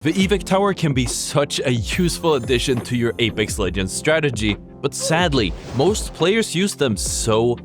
The Evac Tower can be such a useful addition to your Apex Legends strategy, but sadly, most players use them so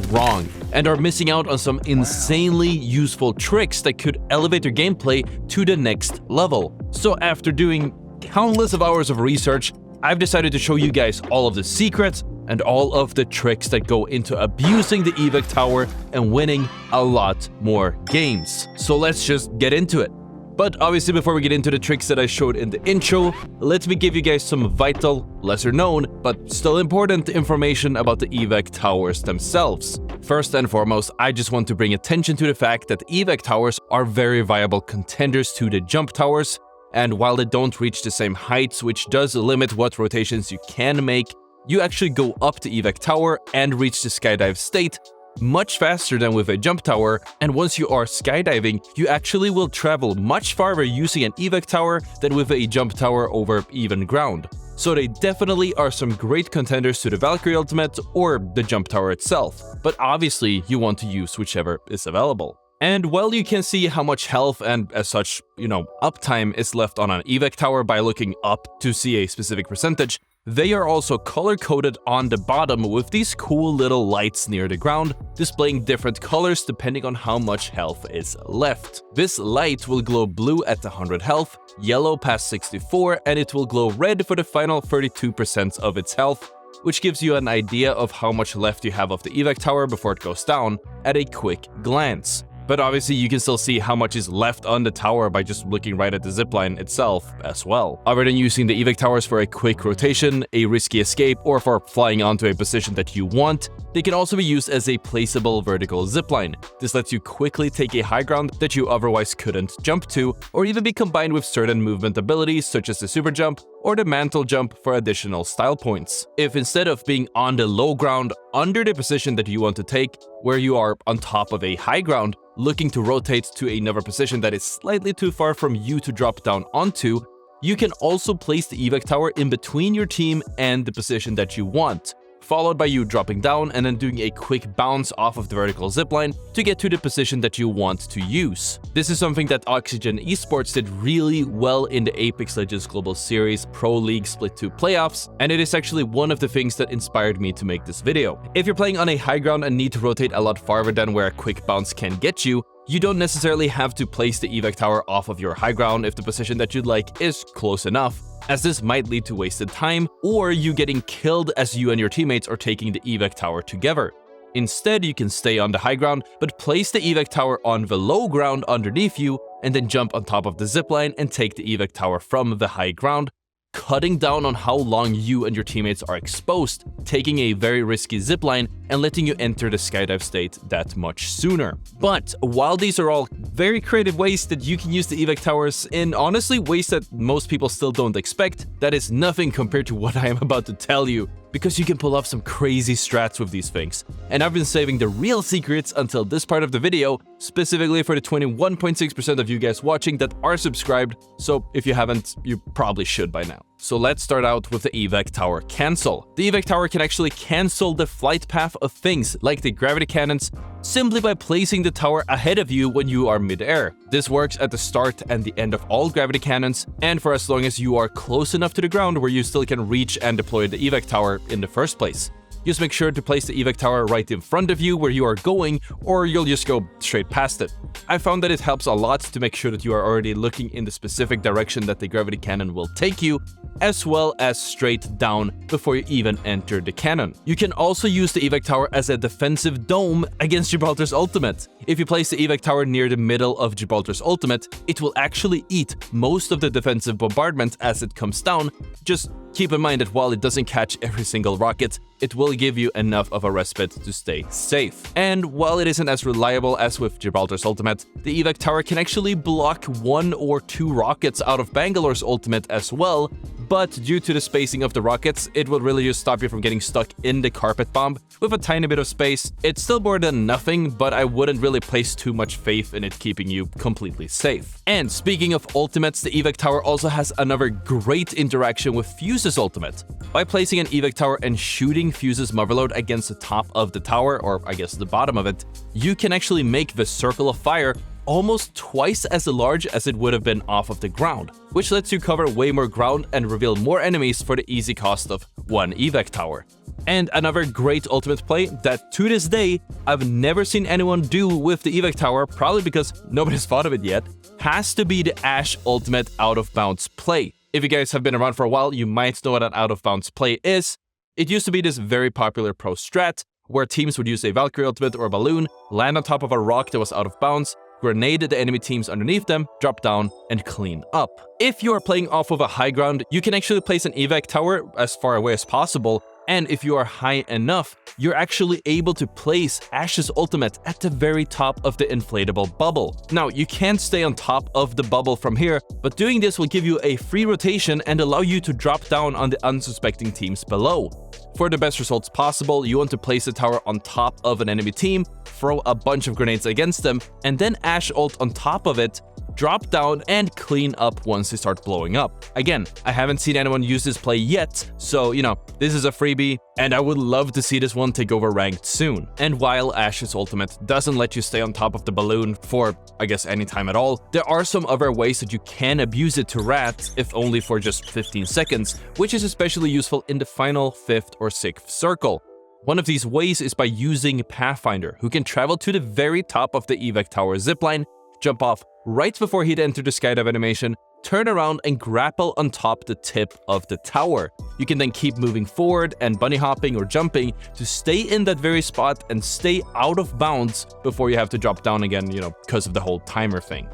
wrong, and are missing out on some insanely useful tricks that could elevate their gameplay to the next level. So after doing countless of hours of research, I've decided to show you guys all of the secrets and all of the tricks that go into abusing the Evac Tower and winning a lot more games. So let's just get into it. But obviously, before we get into the tricks that I showed in the intro, let me give you guys some vital, lesser known, but still important information about the Evac Towers themselves. First and foremost, I just want to bring attention to the fact that Evac Towers are very viable contenders to the Jump Towers, and while they don't reach the same heights, which does limit what rotations you can make, you actually go up the Evac Tower and reach the skydive state much faster than with a jump tower, and once you are skydiving, you actually will travel much farther using an Evac Tower than with a jump tower over even ground. So they definitely are some great contenders to the Valkyrie ultimate or the jump tower itself, but obviously you want to use whichever is available. And while you can see how much health and as such, uptime is left on an Evac Tower by looking up to see a specific percentage, they are also color-coded on the bottom with these cool little lights near the ground, displaying different colors depending on how much health is left. This light will glow blue at 100 health, yellow past 64, and it will glow red for the final 32% of its health, which gives you an idea of how much left you have of the Evac Tower before it goes down at a quick glance. But obviously you can still see how much is left on the tower by just looking right at the zipline itself as well. Other than using the Evac Towers for a quick rotation, a risky escape, or for flying onto a position that you want, they can also be used as a placeable vertical zipline. This lets you quickly take a high ground that you otherwise couldn't jump to, or even be combined with certain movement abilities such as the super jump or the mantle jump for additional style points. If instead of being on the low ground under the position that you want to take, where you are on top of a high ground, looking to rotate to another position that is slightly too far from you to drop down onto, you can also place the Evac Tower in between your team and the position that you want, followed by you dropping down and then doing a quick bounce off of the vertical zipline to get to the position that you want to use. This is something that Oxygen Esports did really well in the Apex Legends Global Series Pro League Split 2 playoffs, and it is actually one of the things that inspired me to make this video. If you're playing on a high ground and need to rotate a lot farther than where a quick bounce can get you, you don't necessarily have to place the Evac Tower off of your high ground if the position that you'd like is close enough, as this might lead to wasted time or you getting killed as you and your teammates are taking the Evac Tower together. Instead, you can stay on the high ground, but place the Evac Tower on the low ground underneath you, and then jump on top of the zipline and take the Evac Tower from the high ground, cutting down on how long you and your teammates are exposed, taking a very risky zipline and letting you enter the skydive state that much sooner. But while these are all very creative ways that you can use the Evac Towers in honestly ways that most people still don't expect, that is nothing compared to what I am about to tell you, because you can pull off some crazy strats with these things. And I've been saving the real secrets until this part of the video, specifically for the 21.6% of you guys watching that are subscribed, so if you haven't, you probably should by now. So let's start out with the Evac Tower cancel. The Evac Tower can actually cancel the flight path of things like the gravity cannons simply by placing the tower ahead of you when you are mid-air. This works at the start and the end of all gravity cannons, and for as long as you are close enough to the ground where you still can reach and deploy the Evac Tower in the first place. Just make sure to place the Evac Tower right in front of you where you are going, or you'll just go straight past it. I found that it helps a lot to make sure that you are already looking in the specific direction that the gravity cannon will take you, as well as straight down before you even enter the cannon. You can also use the Evac Tower as a defensive dome against Gibraltar's ultimate. If you place the Evac Tower near the middle of Gibraltar's ultimate, it will actually eat most of the defensive bombardment as it comes down. Just keep in mind that while it doesn't catch every single rocket, it will give you enough of a respite to stay safe. And while it isn't as reliable as with Gibraltar's ultimate, the Evac Tower can actually block 1 or 2 rockets out of Bangalore's ultimate as well, but due to the spacing of the rockets, it will really just stop you from getting stuck in the carpet bomb with a tiny bit of space. It's still more than nothing, but I wouldn't really place too much faith in it keeping you completely safe. And speaking of ultimates, the Evac Tower also has another great interaction with Fuse's ultimate. By placing an Evac Tower and shooting Fuse's motherload against the top of the tower, or I guess the bottom of it, you can actually make the circle of fire almost twice as large as it would have been off of the ground, which lets you cover way more ground and reveal more enemies for the easy cost of one evac tower. And another great ultimate play that to this day I've never seen anyone do with the evac tower, probably because nobody's thought of it yet, has to be the Ashe ultimate out of bounds play. If you guys have been around for a while, you might know what an out of bounds play is. It used to be this very popular pro strat where teams would use a Valkyrie ultimate or a balloon, land on top of a rock that was out of bounds, grenade the enemy teams underneath them, drop down, and clean up. If you are playing off of a high ground, you can actually place an evac tower as far away as possible, and if you are high enough, you're actually able to place Ashe's ultimate at the very top of the inflatable bubble. Now, you can't stay on top of the bubble from here, but doing this will give you a free rotation and allow you to drop down on the unsuspecting teams below. For the best results possible, you want to place the tower on top of an enemy team, throw a bunch of grenades against them, and then Ashe ult on top of it, drop down, and clean up once they start blowing up. Again, I haven't seen anyone use this play yet, so, this is a freebie, and I would love to see this one take over ranked soon. And while Ashe's ultimate doesn't let you stay on top of the balloon for, I guess, any time at all, there are some other ways that you can abuse it to rat, if only for just 15 seconds, which is especially useful in the final 5th or 6th circle. One of these ways is by using Pathfinder, who can travel to the very top of the evac tower zipline, jump off right before he'd enter the skydive animation, turn around and grapple on top the tip of the tower. You can then keep moving forward and bunny hopping or jumping to stay in that very spot and stay out of bounds before you have to drop down again, because of the whole timer thing.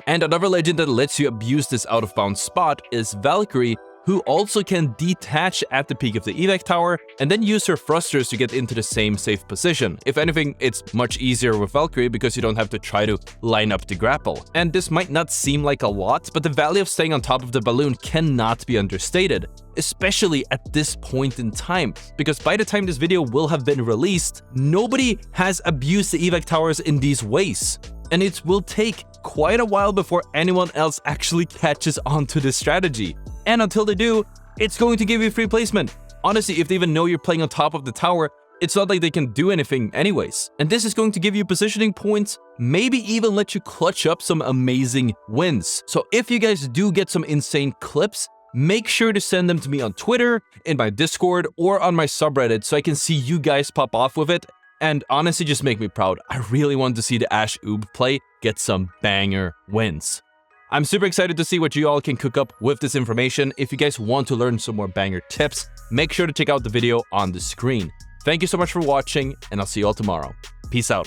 And another legend that lets you abuse this out of bounds spot is Valkyrie, who also can detach at the peak of the evac tower and then use her thrusters to get into the same safe position. If anything, it's much easier with Valkyrie because you don't have to try to line up the grapple. And this might not seem like a lot, but the value of staying on top of the balloon cannot be understated, especially at this point in time, because by the time this video will have been released, nobody has abused the evac towers in these ways. And it will take quite a while before anyone else actually catches on to this strategy. And until they do, it's going to give you free placement. Honestly, if they even know you're playing on top of the tower, it's not like they can do anything anyways. And this is going to give you positioning points, maybe even let you clutch up some amazing wins. So if you guys do get some insane clips, make sure to send them to me on Twitter, in my Discord, or on my subreddit so I can see you guys pop off with it. And honestly, just make me proud. I really want to see the Ashe Oob play get some banger wins. I'm super excited to see what you all can cook up with this information. If you guys want to learn some more banger tips, make sure to check out the video on the screen. Thank you so much for watching, and I'll see you all tomorrow. Peace out.